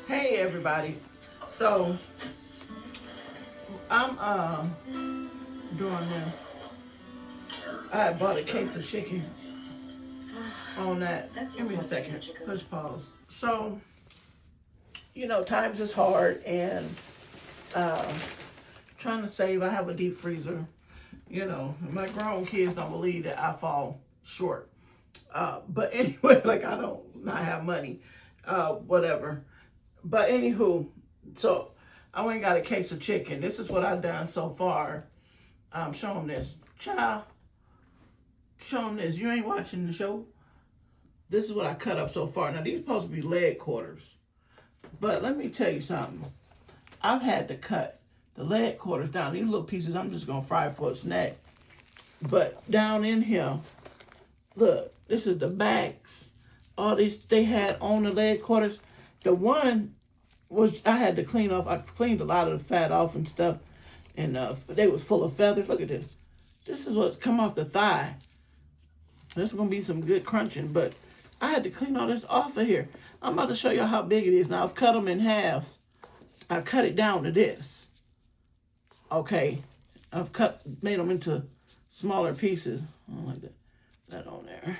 Hey everybody. So I'm doing this. I bought a case of chicken on that. Give me a second. Push pause. So, times is hard and uh trying to save. I have a deep freezer. My grown kids don't believe that I fall short. But anyway, like I don't not have money. Whatever. But anywho, so I went and got a case of chicken. This is what I've done so far. Show them this. Child, show them this. You ain't watching the show. This is what I cut up so far. Now, these supposed to be leg quarters. But let me tell you something. I've had to cut the leg quarters down. These little pieces I'm just going to fry for a snack. But down in here, look, this is the backs. All these they had on the leg quarters. The one was I had to clean off. I cleaned a lot of the fat off and stuff, and they was full of feathers. Look at this. This is what come off the thigh. This is gonna be some good crunching, but I had to clean all this off of here. I'm about to show you how big it is. Now I've cut them in halves. I cut it down to this. Okay, I've made them into smaller pieces. I don't like that on there.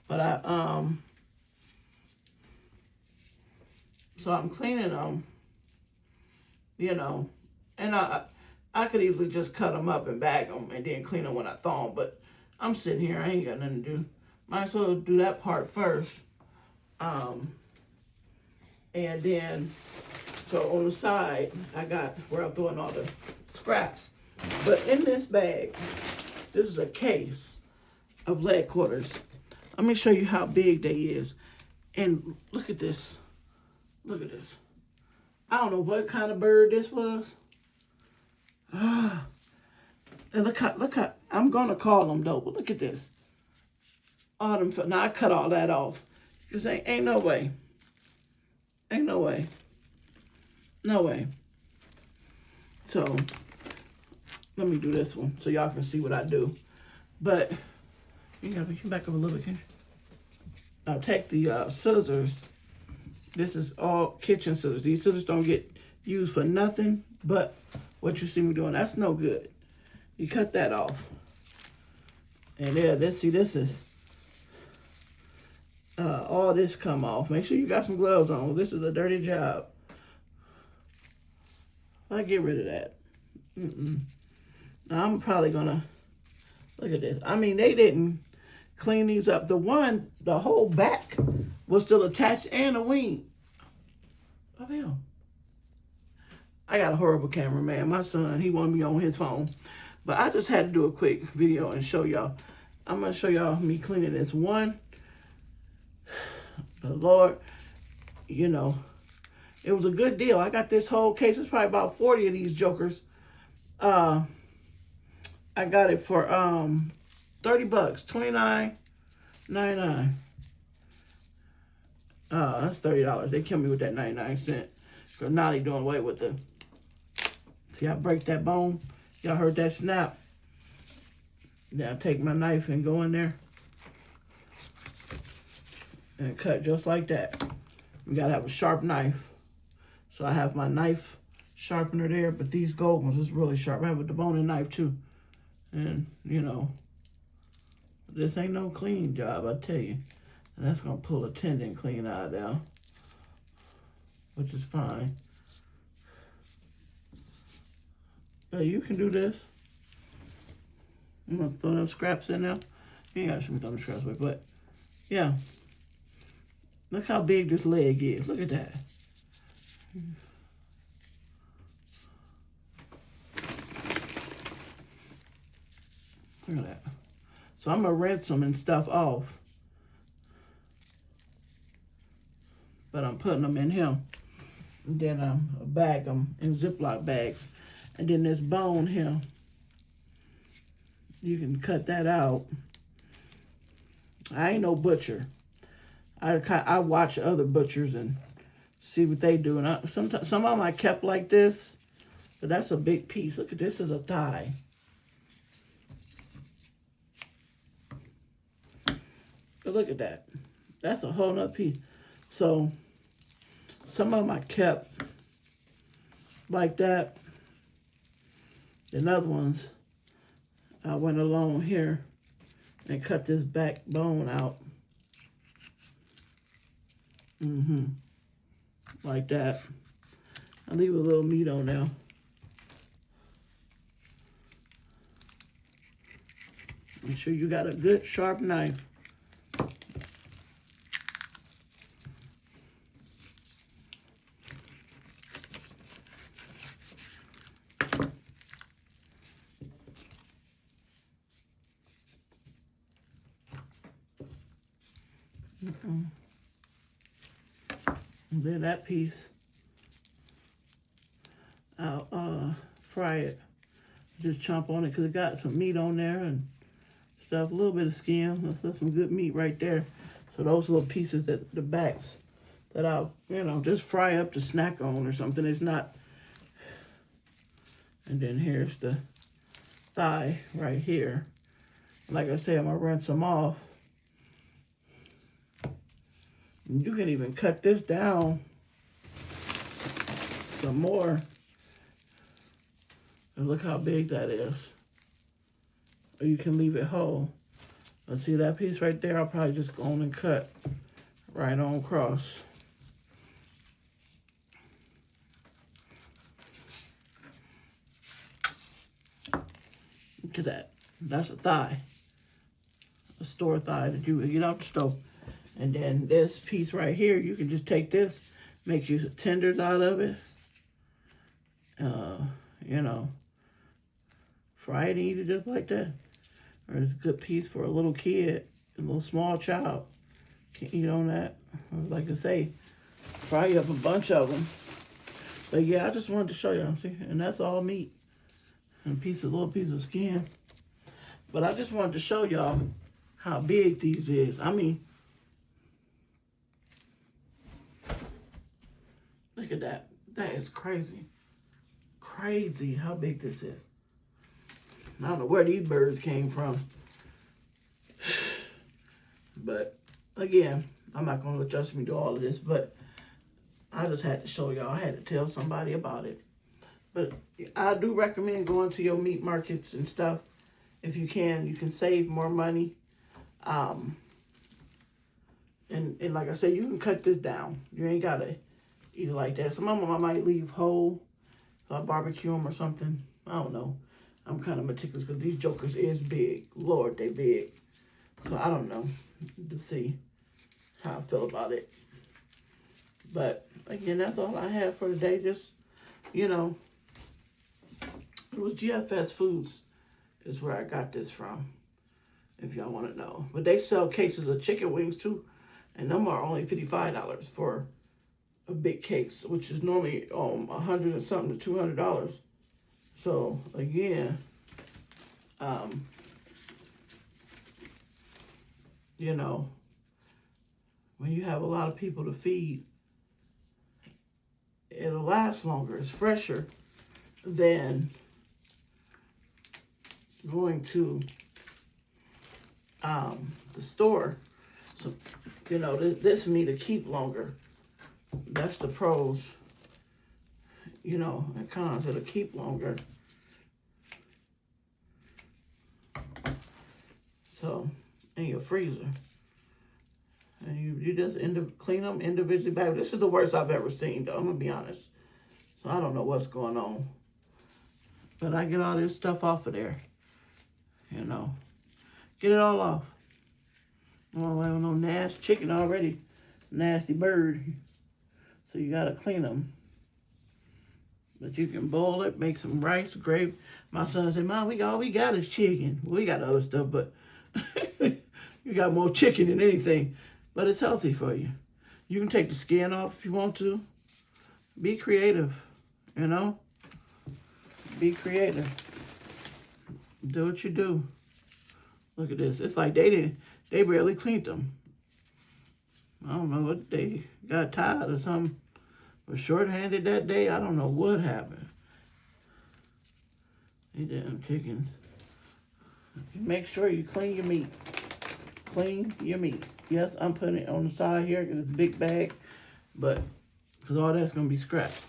But so I'm cleaning them, and I could easily just cut them up and bag them and then clean them when I thaw them, but I'm sitting here, I ain't got nothing to do. Might as well do that part first. And then, so on the side, I got where I'm throwing all the scraps. But in this bag, this is a case of leg quarters. Let me show you how big they is. And look at this. Look at this. I don't know what kind of bird this was. And look how, I'm gonna call them though, but look at this. All them, now I cut all that off. Cause ain't no way. Ain't no way. No way. So, let me do this one so y'all can see what I do. But, you gotta back up a little bit, can you? I'll take the scissors. This is all kitchen scissors. These scissors don't get used for nothing but what you see me doing. That's no good. You cut that off. And there, this is all this come off. Make sure you got some gloves on. This is a dirty job. I get rid of that. Now I'm probably gonna look at this. I mean, they didn't clean these up. The whole back was still attached and a wing. Oh, hell. I got a horrible camera, man. My son, he wanted me on his phone. But I just had to do a quick video and show y'all. I'm going to show y'all me cleaning this one. But Lord, it was a good deal. I got this whole case. It's probably about 40 of these jokers. I got it for $30, $29.99. That's $30. They killed me with that 99¢. So now they doing away with the. See, I break that bone. Y'all heard that snap? Then I take my knife and go in there and cut just like that. You gotta have a sharp knife. So I have my knife sharpener there, but these gold ones is really sharp. I have a deboning knife too. And, this ain't no clean job, I tell you. And that's gonna pull a tendon clean out of there, which is fine. But you can do this. I'm gonna throw them scraps in there. You ain't gotta show me throw them scraps away, but yeah. Look how big this leg is. Look at that. Look at that. So I'm gonna rinse them and stuff off. But I'm putting them in here. And then I bag them in Ziploc bags. And then this bone here, you can cut that out. I ain't no butcher. I watch other butchers and see what they do. And some of them I kept like this. But that's a big piece. Look at this is a thigh. But look at that. That's a whole nother piece. So Some of them I kept like that. And other ones, I went along here and cut this backbone out. Like that. I leave a little meat on there. Make sure you got a good sharp knife. And then that piece, I'll fry it. Just chomp on it because it got some meat on there and stuff. A little bit of skin. That's some good meat right there. So those little pieces, that the backs, that I'll, just fry up to snack on or something. It's not. And then here's the thigh right here. Like I say, I'm going to rinse them off. You can even cut this down some more. And look how big that is. Or you can leave it whole. But see that piece right there, I'll probably just go on and cut right on across. Look at that. That's a thigh. A store thigh that you would get off the stove. And then this piece right here, you can just take this, make you tenders out of it. Fry it and eat it just like that. Or it's a good piece for a little kid, a little small child. Can eat on that. Like I say, fry up a bunch of them. But yeah, I just wanted to show y'all, see? And that's all meat. And a little piece of skin. But I just wanted to show y'all how big these is. I mean, look at that. That is crazy. Crazy how big this is. I don't know where these birds came from. But, again, I'm not going to let y'all see me do all of this. But I just had to show y'all. I had to tell somebody about it. But I do recommend going to your meat markets and stuff. If you can save more money. And like I said, you can cut this down. You ain't got to eat it like that. Some of them I might leave whole. So I barbecue them or something. I don't know. I'm kind of meticulous because these jokers is big. Lord, they big. So I don't know to see how I feel about it. But again, that's all I have for today. Just, it was GFS Foods is where I got this from, if y'all want to know. But they sell cases of chicken wings too, and them are only $55 for a big case, which is normally $100 and something to $200. So again, when you have a lot of people to feed, it'll last longer. It's fresher than going to the store. So, this meat to keep longer. That's the pros, and cons. It'll keep longer. So, in your freezer. And you just clean them individually back. This is the worst I've ever seen, though. I'm going to be honest. So, I don't know what's going on. But I get all this stuff off of there. Get it all off. Oh, I don't know, nasty chicken already. Nasty bird. So you got to clean them. But you can boil it, make some rice, gravy. My son said, Mom, all we got is chicken. Well, we got other stuff, but you got more chicken than anything. But it's healthy for you. You can take the skin off if you want to. Be creative, Be creative. Do what you do. Look at this. It's like they barely cleaned them. I don't know what they got tired or something. Was short-handed that day. I don't know what happened. These damn chickens. Make sure you clean your meat. Clean your meat. Yes, I'm putting it on the side here because it's a big bag. But because all that's going to be scratched.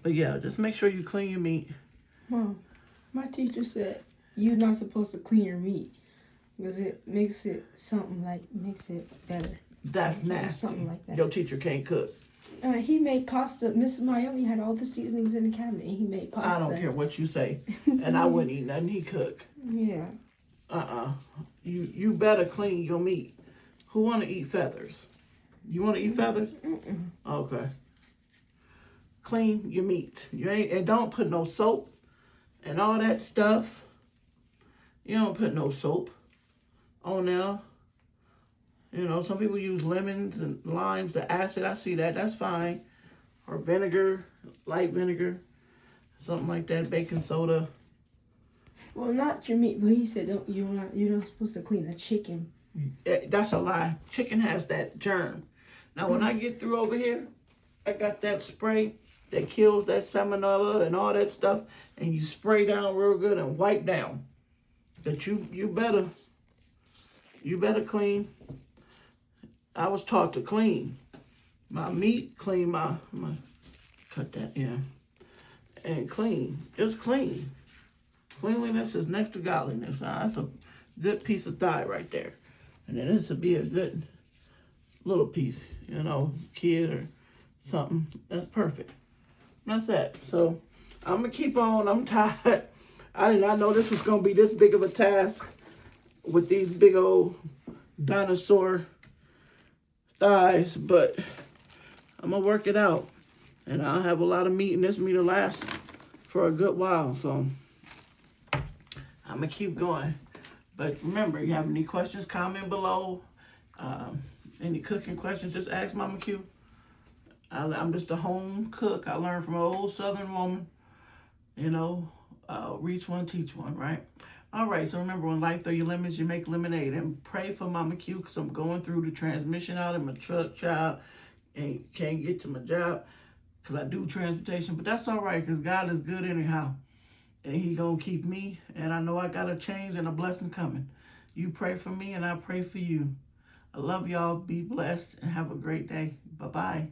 But yeah, just make sure you clean your meat. Mom, my teacher said you're not supposed to clean your meat because it makes it better. That's nasty. Something like that. Your teacher can't cook. He made pasta. Mrs. Miami had all the seasonings in the cabinet, and he made pasta. I don't care what you say, and I wouldn't eat nothing he cook. Yeah. You better clean your meat. Who want to eat feathers? You want to eat feathers? Mm-mm. Okay. Clean your meat. And don't put no soap and all that stuff. You don't put no soap on there. You know, some people use lemons and limes, the acid. I see that. That's fine. Or vinegar, light vinegar, something like that. Baking soda. Well, not your meat, but he said you're not supposed to clean a chicken. That's a lie. Chicken has that germ. Now, when I get through over here, I got that spray that kills that salmonella and all that stuff, and you spray down real good and wipe down. That you better clean. I was taught to clean my meat, clean my cut that, yeah, and clean. Just clean. Cleanliness is next to godliness. That's a good piece of thigh right there. And then this would be a good little piece, you know, kid or something. That's perfect. That's that. So I'm going to keep on. I'm tired. I did not know this was going to be this big of a task with these big old dinosaur thighs, but I'm going to work it out. And I'll have a lot of meat, and this meat will last for a good while. So I'm going to keep going. But remember, you have any questions, comment below. Any cooking questions, just ask Mama Q. I'm just a home cook. I learned from an old Southern woman. You know, reach one, teach one, right? All right, so remember, when life throw you lemons, you make lemonade. And pray for Mama Q, because I'm going through the transmission out in my truck, child, and can't get to my job because I do transportation. But that's all right, because God is good anyhow. And he going to keep me, and I know I got a change and a blessing coming. You pray for me, and I pray for you. I love y'all. Be blessed, and have a great day. Bye-bye.